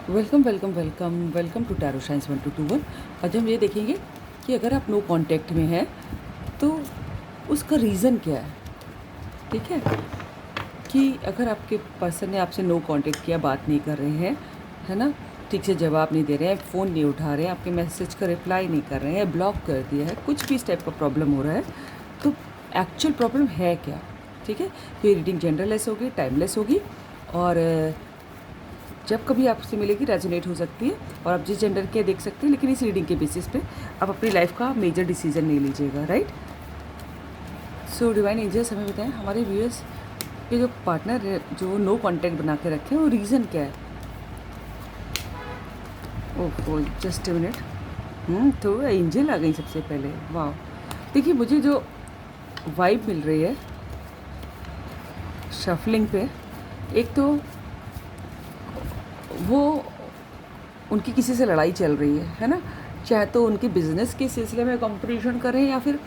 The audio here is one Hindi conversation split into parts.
Welcome welcome welcome welcome to tarot science 1221। आज हम ये देखेंगे कि अगर आप नो कांटेक्ट में हैं तो उसका रीज़न क्या है। ठीक है, कि अगर आपके पर्सन ने आपसे नो कांटेक्ट किया, बात नहीं कर रहे हैं, है ना, ठीक से जवाब नहीं दे रहे हैं, फ़ोन नहीं उठा रहे हैं, आपके मैसेज का रिप्लाई नहीं कर रहे हैं, ब्लॉक कर दिया है, कुछ भी इस टाइप का प्रॉब्लम हो रहा है, तो एक्चुअल प्रॉब्लम है क्या। ठीक है, तो ये रीडिंग जनरलेस होगी, टाइमलेस होगी, और जब कभी आपसे मिलेगी रेजोनेट हो सकती है, और आप जिस जेंडर के देख सकते हैं, लेकिन इस रीडिंग के बेसिस पे आप अपनी लाइफ का मेजर डिसीजन नहीं लीजिएगा। राइट। सो डिवाइन एंजल्स हमें बताएं, हमारे व्यूअर्स के जो पार्टनर है, जो नो कांटेक्ट बना के रखे हैं, वो रीज़न क्या है। Oh just minute. तो एंजल आ गई सबसे पहले। वाह, देखिए मुझे जो वाइब मिल रही है शफलिंग पे, एक तो वो उनकी किसी से लड़ाई चल रही है ना, चाहे तो उनके बिजनेस के सिलसिले में कंपटीशन करें, या फिर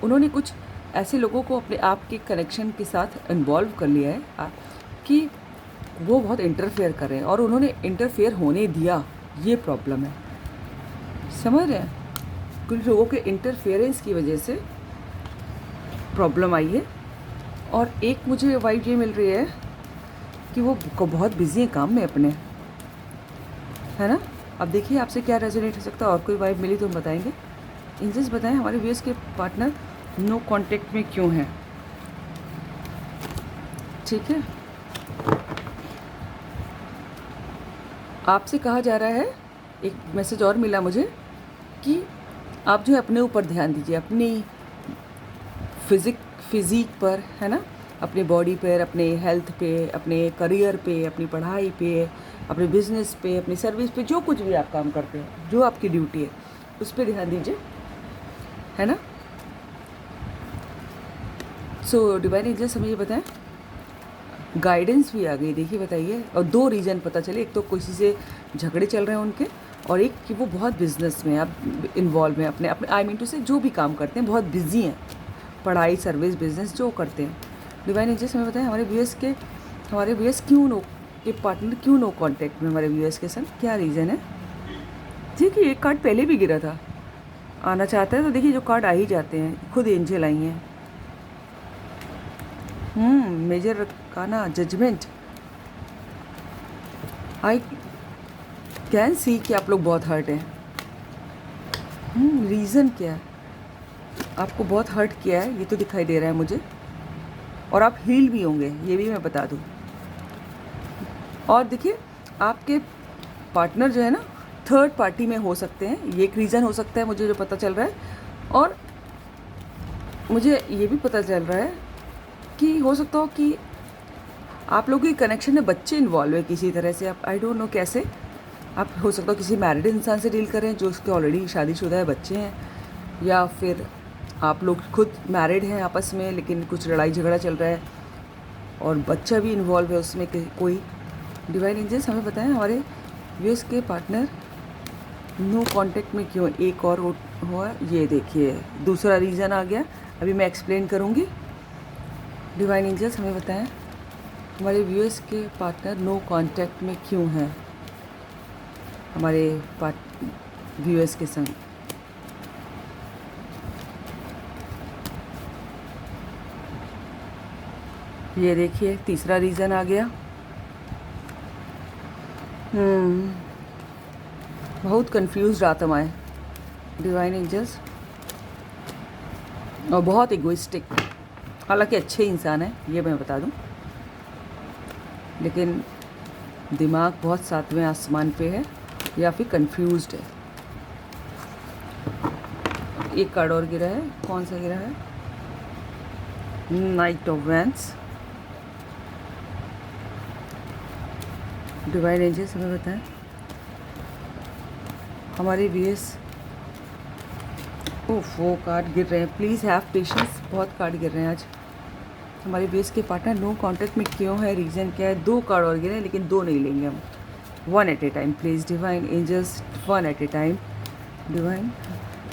उन्होंने कुछ ऐसे लोगों को अपने आप के कनेक्शन के साथ इन्वॉल्व कर लिया है कि वो बहुत इंटरफेयर कर रहे हैं, और उन्होंने इंटरफेयर होने दिया, ये प्रॉब्लम है। समझ रहे हैं, कुछ लोगों के इंटरफेरेंस की वजह से प्रॉब्लम आई है। और एक मुझे वाइब ये मिल रही है कि वो बहुत बिजी हैं काम में अपने, है ना। अब देखिए आपसे क्या रेजोनेट हो सकता है, और कोई वाइब मिली तो हम बताएंगे। एंजल्स बताएं हमारे व्यूअर्स के पार्टनर नो कांटेक्ट में क्यों हैं। ठीक है, आपसे कहा जा रहा है, एक मैसेज और मिला मुझे, कि आप जो है अपने ऊपर ध्यान दीजिए, अपनी फिज़िक पर, है ना, अपने बॉडी पर, अपने हेल्थ पे, अपने करियर पे, अपनी पढ़ाई पे, अपने बिजनेस पे, अपनी सर्विस पे, जो कुछ भी आप काम करते हैं, जो आपकी ड्यूटी है, उस पर ध्यान दीजिए, है ना। सो डिवाइन एंजल्स हमें ये बताएं, गाइडेंस भी आ गई, देखिए बताइए। और दो रीज़न पता चले, एक तो किसी से झगड़े चल रहे हैं उनके, और एक कि वो बहुत बिजनेस में आप इन्वॉल्व हैं, अपने अपने आई मीन टू से जो भी काम करते हैं बहुत बिजी हैं, पढ़ाई सर्विस बिजनेस जो करते हैं। डिवाइन एंजल्स हमें बताएं, हमारे व्यूअर्स क्यों नो के पार्टनर क्यों नो कांटेक्ट में हमारे व्यूअर्स के साथ, क्या रीज़न है। ठीक है, एक कार्ड पहले भी गिरा था, आना चाहता है तो देखिए जो कार्ड आ ही जाते हैं, खुद एंजल आई हैं। मेजर का ना जजमेंट, आई कैन सी कि आप लोग बहुत हर्ट हैं। रीज़न क्या है, आपको बहुत हर्ट किया है, ये तो दिखाई दे रहा है मुझे, और आप हील भी होंगे, ये भी मैं बता दूँ। और देखिए आपके पार्टनर जो है ना, थर्ड पार्टी में हो सकते हैं, ये एक रीज़न हो सकता है मुझे जो पता चल रहा है। और मुझे ये भी पता चल रहा है कि हो सकता हो कि आप लोगों की कनेक्शन में बच्चे इन्वॉल्व है किसी तरह से, आप आई डोंट नो कैसे। आप हो सकता हो किसी मैरिड इंसान से डील करें जो उसके ऑलरेडी शादीशुदा है, बच्चे हैं, या फिर आप लोग खुद मैरिड हैं आपस में, लेकिन कुछ लड़ाई झगड़ा चल रहा है और बच्चा भी इन्वॉल्व है उसमें कोई। डिवाइन एंजल्स हमें बताएं, हमारे व्यूअर्स के पार्टनर नो कांटेक्ट में क्यों। एक और हुआ, ये देखिए दूसरा रीज़न आ गया, अभी मैं एक्सप्लेन करूँगी। डिवाइन एंजल्स हमें बताएं, हमारे व्यूअर्स के पार्टनर नो कांटेक्ट में क्यों हैं हमारे व्यूअर्स के संग। ये देखिए तीसरा रीज़न आ गया। बहुत कंफ्यूज आत्माएं, डिवाइन एंजल्स, और बहुत इगोइस्टिक, हालांकि अच्छे इंसान हैं ये मैं बता दूं, लेकिन दिमाग बहुत सातवें आसमान पे है, या फिर कंफ्यूज्ड है। एक कार्ड और गिरा है, कौन सा गिरा है, knight of wands. Divine angels हमें बताएं, हमारे व्यूअर्स, वो कार्ड गिर रहे हैं, प्लीज़ हैव पेशेंस, बहुत कार्ड गिर रहे हैं आज। हमारे व्यूअर्स के पार्टनर नो कांटेक्ट में क्यों है, रीज़न क्या है। दो कार्ड और गिरे हैं, लेकिन दो नहीं लेंगे हम, one at a time please divine angels, one at a time. Divine,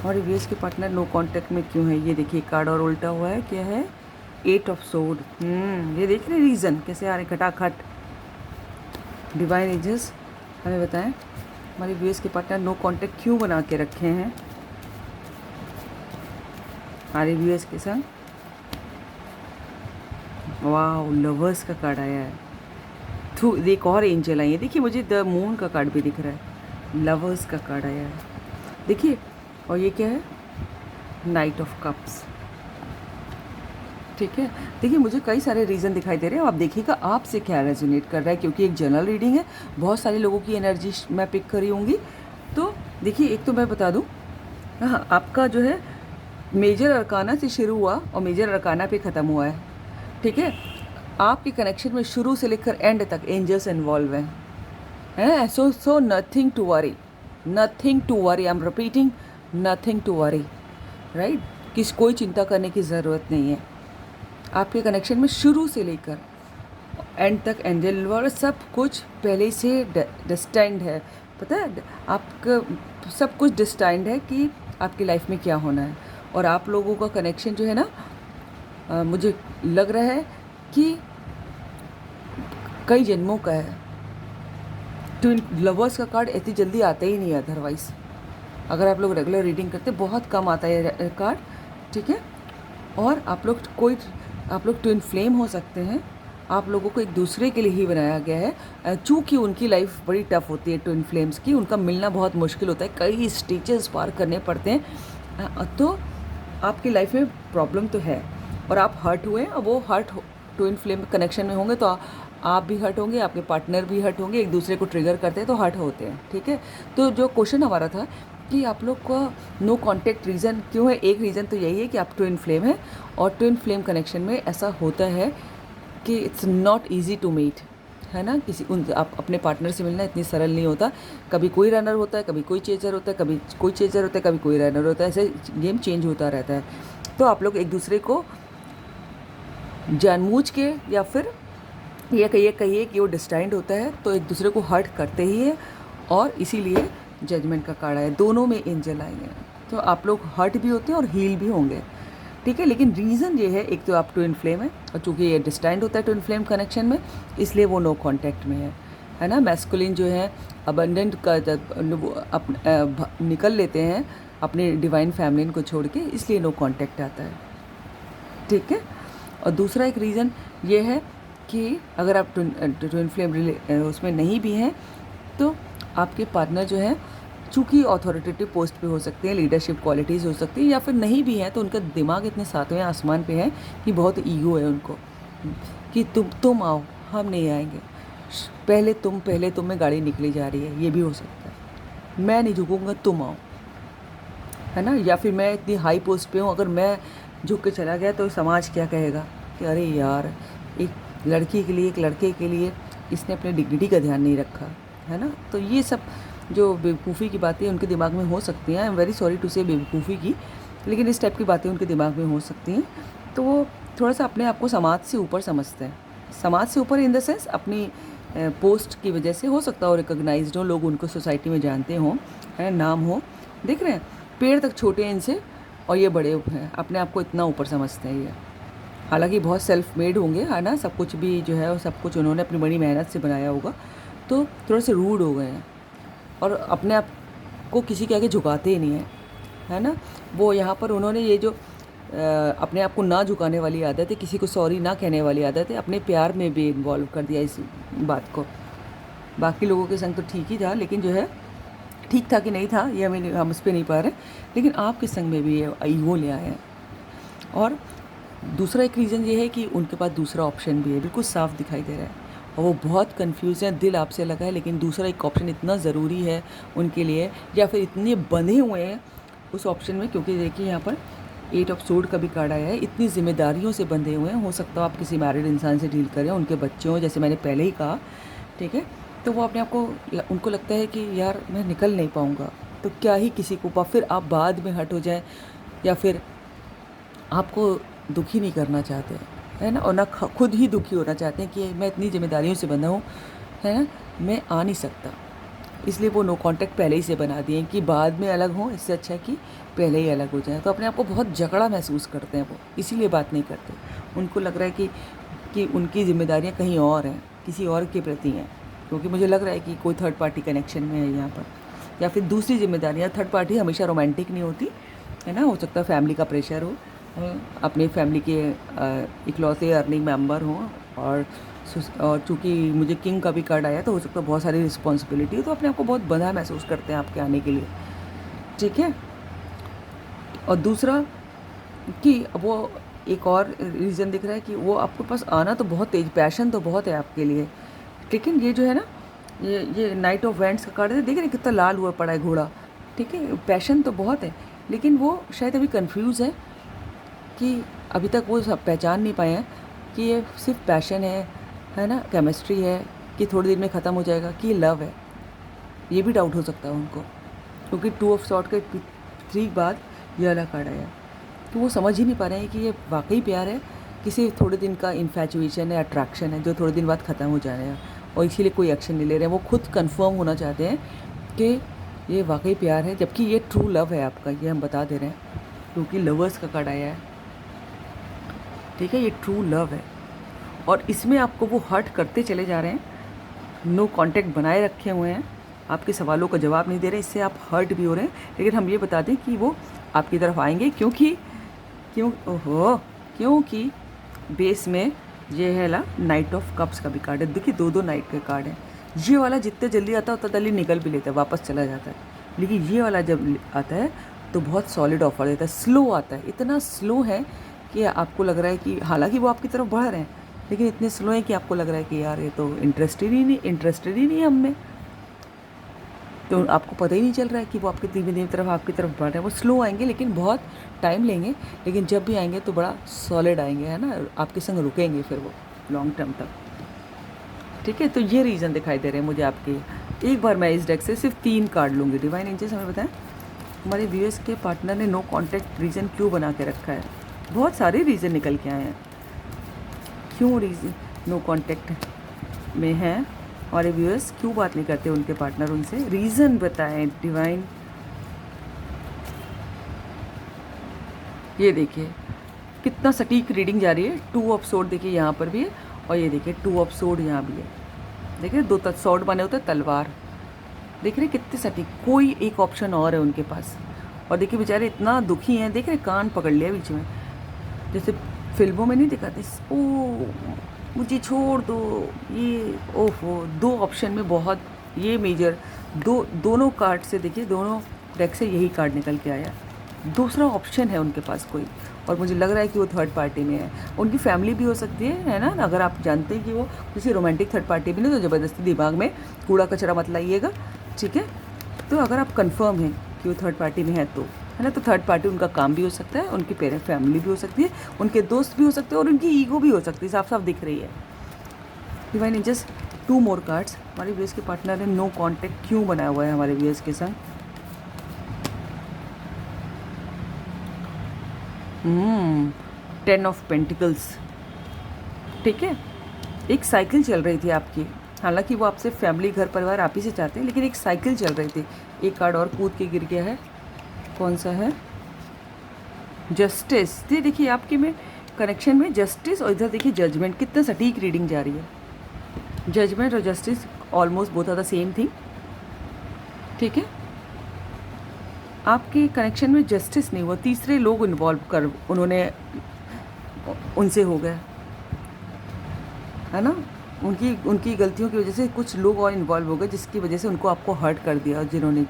हमारे व्यूअर्स के पार्टनर नो कांटेक्ट में क्यों है। ये देखिए कार्ड और उल्टा हुआ है, क्या है, एट ऑफ सोड। ये देख रहे रीज़न कैसे आ रहे खटाखट। डिवाइन एंजल्स हमें बताएं हमारे व्यूअर्स के पार्टनर नो कांटेक्ट क्यों बना के रखे हैं हमारे व्यूअर्स के संग। वाह, लवर्स का कार्ड आया है। थ्रू एक और एंजल आई है, देखिए मुझे द मून का कार्ड भी दिख रहा है, लवर्स का कार्ड आया है देखिए। और ये क्या है, नाइट ऑफ कप्स। ठीक है, देखिए मुझे कई सारे रीज़न दिखाई दे रहे हैं, आप देखिएगा आपसे क्या रेजोनेट कर रहा है, क्योंकि एक जनरल रीडिंग है, बहुत सारे लोगों की एनर्जी मैं पिक करी होंगी। तो देखिए, एक तो मैं बता दूं, हाँ, आपका जो है मेजर अरकाना से शुरू हुआ और मेजर अरकाना पे ख़त्म हुआ है। ठीक है, आपके कनेक्शन में शुरू से लेकर एंड तक एंजल्स इन्वॉल्व हैं, है। So nothing to worry, nothing to worry, I am repeating, nothing to worry, right. कोई चिंता करने की ज़रूरत नहीं है। आपके कनेक्शन में शुरू से लेकर एंड तक एंजल इन्वॉल्व, सब कुछ पहले से डिस्टाइंड है, पता है आपका सब कुछ डिस्टाइंड है कि आपकी लाइफ में क्या होना है। और आप लोगों का कनेक्शन जो है ना, मुझे लग रहा है कि कई जन्मों का है। ट्विन लवर्स का कार्ड इतनी जल्दी आता ही नहीं है, अदरवाइज अगर आप लोग रेगुलर रीडिंग करते बहुत कम आता है कार्ड। ठीक है, और आप लोग ट्विन फ्लेम हो सकते हैं, आप लोगों को एक दूसरे के लिए ही बनाया गया है। चूँकि उनकी लाइफ बड़ी टफ होती है ट्विन फ्लेम्स की, उनका मिलना बहुत मुश्किल होता है, कई स्टेजेस पार करने पड़ते हैं। तो आपकी लाइफ में प्रॉब्लम तो है और आप हर्ट हुए, और वो हर्ट ट्विन फ्लेम कनेक्शन में होंगे तो आप भी हर्ट होंगे, आपके पार्टनर भी हर्ट होंगे, एक दूसरे को ट्रिगर करते हैं तो हर्ट होते हैं। ठीक है, तो जो क्वेश्चन हमारा था कि आप लोग का नो कांटेक्ट रीज़न क्यों है, एक रीज़न तो यही है कि आप ट्विन फ्लेम है, और ट्विन फ्लेम कनेक्शन में ऐसा होता है कि it's not easy to meet, है ना। आप अपने पार्टनर से मिलना इतनी सरल नहीं होता, कभी कोई रनर होता है, कभी कोई चेजर होता है, कभी कोई चेजर होता है, कभी कोई रनर होता है, ऐसे गेम चेंज होता रहता है। तो आप लोग एक दूसरे को जानबूझ के या फिर ये कहिए कि वो डिस्टाइंड होता है, तो एक दूसरे को हर्ट करते ही है, और इसीलिए जजमेंट का कार्ड आया, दोनों में एंजल आए हैं। तो आप लोग हर्ट भी होते हैं और हील भी होंगे। ठीक है, लेकिन रीज़न ये है, एक तो आप ट्विन फ्लेम है, और चूँकि ये डिस्टाइंड होता है ट्विन फ्लेम कनेक्शन में, इसलिए वो नो कांटेक्ट में है ना। मैस्कुलिन जो है अबंडेंट का निकल लेते हैं अपने डिवाइन फैमिली को छोड़ के, इसलिए नो कांटेक्ट आता है। ठीक है, और दूसरा एक रीज़न ये है कि अगर आप ट्विन फ्लेम उसमें नहीं भी हैं, तो आपके पार्टनर जो है चूँकि अथॉरिटेटिव पोस्ट पे हो सकते हैं, लीडरशिप क्वालिटीज़ हो सकती हैं, या फिर नहीं भी हैं तो उनका दिमाग इतने सातवें आसमान पे है कि बहुत ईगो है उनको, कि तुम आओ, हम नहीं आएंगे, पहले तुम में गाड़ी निकली जा रही है, ये भी हो सकता है, मैं नहीं झुकूँगा, तुम आओ, है ना। या फिर मैं इतनी हाई पोस्ट पे हूँ, अगर मैं झुक के चला गया तो समाज क्या कहेगा कि अरे यार, एक लड़की के लिए, एक लड़के के लिए इसने अपने डिग्निटी का ध्यान नहीं रखा, है ना। तो ये सब जो बेवकूफ़ी की बातें उनके दिमाग में हो सकती हैं, I am very sorry to say बेवकूफ़ी की, लेकिन इस टाइप की बातें उनके दिमाग में हो सकती हैं। तो वो थोड़ा सा अपने आप को समाज से ऊपर समझते हैं, समाज से ऊपर इन द सेंस अपनी पोस्ट की वजह से हो सकता है, और रिकॉग्नाइज्ड हो, लोग उनको सोसाइटी में जानते हों, है, नाम हो। देख रहे हैं पेड़ तक छोटे हैं इनसे, और ये बड़े हैं, अपने आप को इतना ऊपर समझते हैं ये। हालांकि बहुत सेल्फ मेड होंगे, है ना, सब कुछ भी जो है वो सब कुछ उन्होंने अपनी बड़ी मेहनत से बनाया होगा, तो थोड़े से रूड हो गए हैं, और अपने आप को किसी के आगे झुकाते ही नहीं हैं, है ना। वो यहाँ पर उन्होंने ये जो अपने आप को ना झुकाने वाली आदत है, किसी को सॉरी ना कहने वाली आदत है, अपने प्यार में भी इन्वॉल्व कर दिया इस बात को। बाकी लोगों के संग तो ठीक ही था, लेकिन जो है ठीक था कि नहीं था ये हम उस पर नहीं पा रहे, लेकिन आपके संग में भी ये ईगो ले आए हैं। और दूसरा एक रीज़न ये है कि उनके पास दूसरा ऑप्शन भी है, बिल्कुल साफ दिखाई दे रहा है, और वो बहुत कंफ्यूज हैं, दिल आपसे लगा है, लेकिन दूसरा एक ऑप्शन इतना ज़रूरी है उनके लिए, या फिर इतने बंधे हुए हैं उस ऑप्शन में, क्योंकि देखिए यहाँ पर 8 ऑफ सोर्ड का भी कार्ड आया है, इतनी जिम्मेदारियों से बंधे हुए हैं। हो सकता है आप किसी मैरिड इंसान से डील करें, उनके बच्चे हों, जैसे मैंने पहले ही कहा, ठीक है। तो वो अपने आप को, उनको लगता है कि यार मैं निकल नहीं पाऊँगा, तो क्या ही किसी को फिर आप बाद में हट हो जाए, या फिर आपको दुखी नहीं करना चाहते, है ना, और ना खुद ही दुखी होना चाहते हैं कि मैं इतनी जिम्मेदारियों से बंधा हूँ, है ना, मैं आ नहीं सकता। इसलिए वो नो कांटेक्ट पहले ही से बना दिए कि बाद में अलग हों, इससे अच्छा कि पहले ही अलग हो जाए। तो अपने आप को बहुत जकड़ा महसूस करते हैं वो, इसीलिए बात नहीं करते। उनको लग रहा है कि उनकी जिम्मेदारियाँ कहीं और हैं, किसी और के प्रति हैं, क्योंकि मुझे लग रहा है कि कोई थर्ड पार्टी कनेक्शन में है यहाँ पर, या फिर दूसरी जिम्मेदारियाँ। थर्ड पार्टी हमेशा रोमांटिक नहीं होती है ना, हो सकता है फैमिली का प्रेशर हो, अपनी फैमिली के इकलौते अर्निंग मेंबर हों, और चूँकि मुझे किंग का भी कार्ड आया तो हो सकता है बहुत सारी रिस्पॉन्सिबिलिटी हो, तो अपने आप को बहुत बंधा महसूस करते हैं आपके आने के लिए, ठीक है। और दूसरा कि वो एक और रीज़न दिख रहा है कि वो आपके पास आना तो बहुत तेज, पैशन तो बहुत है आपके लिए, लेकिन ये जो है ना, ये नाइट ऑफ वैंड्स का कार्ड है, देख रहे हैं कितना लाल हुआ पड़ा है घोड़ा, ठीक है। पैशन तो बहुत है, लेकिन वो शायद अभी कंफ्यूज है कि अभी तक वो सब पहचान नहीं पाए हैं कि ये सिर्फ पैशन है ना, केमिस्ट्री है, कि थोड़ी देर में ख़त्म हो जाएगा, कि लव है। ये भी डाउट हो सकता है उनको, क्योंकि 2 ऑफ सॉर्ट के 3 बाद ये वाला कार्ड आया, तो वो समझ ही नहीं पा रहे हैं कि ये वाकई प्यार है, किसी थोड़े दिन का इन्फैचुएशन है, अट्रैक्शन है, जो थोड़े दिन बाद ख़त्म हो जाना है, और इसीलिए कोई एक्शन नहीं ले रहे हैं। वो खुद कंफर्म होना चाहते हैं कि ये वाकई प्यार है, जबकि ये ट्रू लव है आपका, ये हम बता दे रहे हैं, क्योंकि लवर्स का कार्ड आया है, ठीक है। ये ट्रू लव है, और इसमें आपको वो हर्ट करते चले जा रहे हैं, नो कांटेक्ट बनाए रखे हुए हैं, आपके सवालों का जवाब नहीं दे रहे, इससे आप हर्ट भी हो रहे हैं। लेकिन हम ये बता दें कि वो आपकी तरफ आएंगे, क्योंकि बेस में ये है ला नाइट ऑफ कप्स का भी कार्ड है। देखिए 2 नाइट के कार्ड है। ये वाला जितने जल्दी आता है उतना जल्दी निकल भी लेता है, वापस चला जाता है, लेकिन ये वाला जब आता है तो बहुत सॉलिड ऑफर देता है, स्लो आता है, इतना स्लो है कि आपको लग रहा है कि हालांकि वो आपकी तरफ बढ़ रहे हैं, लेकिन इतने स्लो है कि आपको लग रहा है कि यार ये तो इंटरेस्टेड ही नहीं है हमें, तो आपको पता ही नहीं चल रहा है कि वो आपकी धीमे तरफ आपकी तरफ बढ़ रहे हैं। वो स्लो आएंगे, लेकिन बहुत टाइम लेंगे, लेकिन जब भी आएंगे तो बड़ा सॉलिड आएंगे, है ना, आपके संग रुकेंगे फिर वो लॉन्ग टर्म तक, ठीक है। तो ये रीज़न दिखाई दे रहे हैं मुझे आपके। एक बार मैं इस डेक से सिर्फ 3 कार्ड लूँगी। डिवाइन एंजल्स हमें बताएं हमारे व्यूअर्स के पार्टनर ने नो कॉन्टैक्ट रीज़न क्यों बना के रखा है। बहुत सारे रीज़न निकल के आए हैं, क्यों रीज़न नो कॉन्टैक्ट में हैं हमारे व्यूअर्स, क्यों बात नहीं करते उनके पार्टनर उनसे, रीज़न बताएं डिवाइन। ये देखिए कितना सटीक रीडिंग जा रही है। 2 ऑफ सोर्ड देखिए यहाँ पर भी है, और ये देखिए 2 ऑफ सोर्ड यहाँ भी है। देखिए 2 सोर्ड बने होते हैं, तलवार, देख रहे कितने सटीक, कोई एक ऑप्शन और है उनके पास। और देखिए बेचारे इतना दुखी हैं, देख रहे कान पकड़ लिया बीच में, जैसे फिल्मों में नहीं दिखाते, ओ मुझे छोड़ दो, ये ओहो। 2 ऑप्शन में बहुत ये मेजर दोनों कार्ड से देखिए, दोनों डेक से यही कार्ड निकल के आया। दूसरा ऑप्शन है उनके पास कोई, और मुझे लग रहा है कि वो थर्ड पार्टी में है। उनकी फैमिली भी हो सकती है ना। अगर आप जानते हैं कि वो किसी रोमांटिक थर्ड पार्टी में नहीं, तो ज़बरदस्ती दिमाग में कूड़ा कचरा मत लाइएगा, ठीक है। तो अगर आप कंफर्म हैं कि वो थर्ड पार्टी में है तो, है ना, तो थर्ड पार्टी उनका काम भी हो सकता है, उनकी पेरेंट फैमिली भी हो सकती है, उनके दोस्त भी हो सकते हैं, और उनकी ईगो भी हो सकती है, साफ साफ दिख रही है। Divine just 2 more cards. हमारे व्यूअर्स के पार्टनर ने नो कॉन्टैक्ट क्यों बनाया हुआ है हमारे व्यूअर्स के संग। 10 ऑफ पेंटिकल्स, ठीक है। एक साइकिल चल रही थी आपकी, हालांकि वो आपसे फैमिली घर परिवार आप ही से चाहते हैं, लेकिन एक साइकिल चल रही थी। एक कार्ड और कूद के गिर गया है, कौन सा है, जस्टिस। ये देखिए आपके में कनेक्शन में जस्टिस, और इधर देखिए जजमेंट, कितना सटीक रीडिंग जा रही है। जजमेंट और justice almost both are the same thing, ठीक है। आपके कनेक्शन में जस्टिस नहीं हुआ, तीसरे लोग इन्वॉल्व कर उन्होंने उनसे हो गया, है ना, उनकी गलतियों की वजह से कुछ लोग और इन्वॉल्व हो गए, जिसकी वजह से उनको आपको हर्ट कर दिया, जिन्होंने,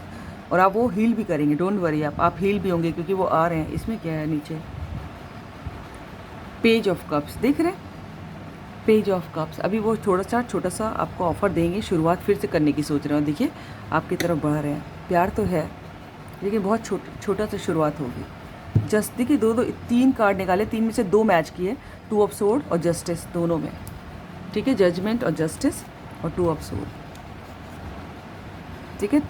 और आप वो हील भी करेंगे, डोंट वरी, आप हील भी होंगे, क्योंकि वो आ रहे हैं। इसमें क्या है नीचे, पेज ऑफ कप्स, देख रहे हैं, पेज ऑफ कप्स। अभी वो छोटा सा आपको ऑफर देंगे, शुरुआत फिर से करने की सोच रहे हो। देखिए आपकी तरफ बढ़ रहे हैं, प्यार तो है, लेकिन बहुत छोटा सा शुरुआत होगी। जस्ट देखिए 3 कार्ड निकाले, 3 में से 2 मैच किए, 2 ऑफ सोर्ड और जस्टिस दोनों में, ठीक है। जजमेंट और जस्टिस और 2 ऑफ सोर्ड, ठीक है।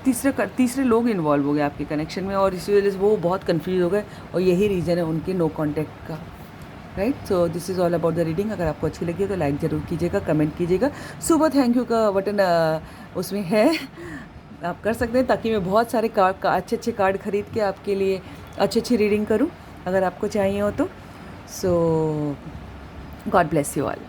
तीसरे लोग इन्वॉल्व हो गए आपके कनेक्शन में, और इसी वजह से वो बहुत कंफ्यूज हो गए, और यही रीज़न है उनके नो कॉन्टैक्ट का, right. So this is all about the reading. अगर आपको अच्छी लगी तो लाइक ज़रूर कीजिएगा, कमेंट कीजिएगा। सुबह थैंक यू का बटन उसमें है, आप कर सकते हैं, ताकि मैं बहुत सारे कार्ड अच्छे कार्ड खरीद के आपके लिए अच्छी रीडिंग करूं, अगर आपको चाहिए हो तो। सो गॉड ब्लेस यू ऑल।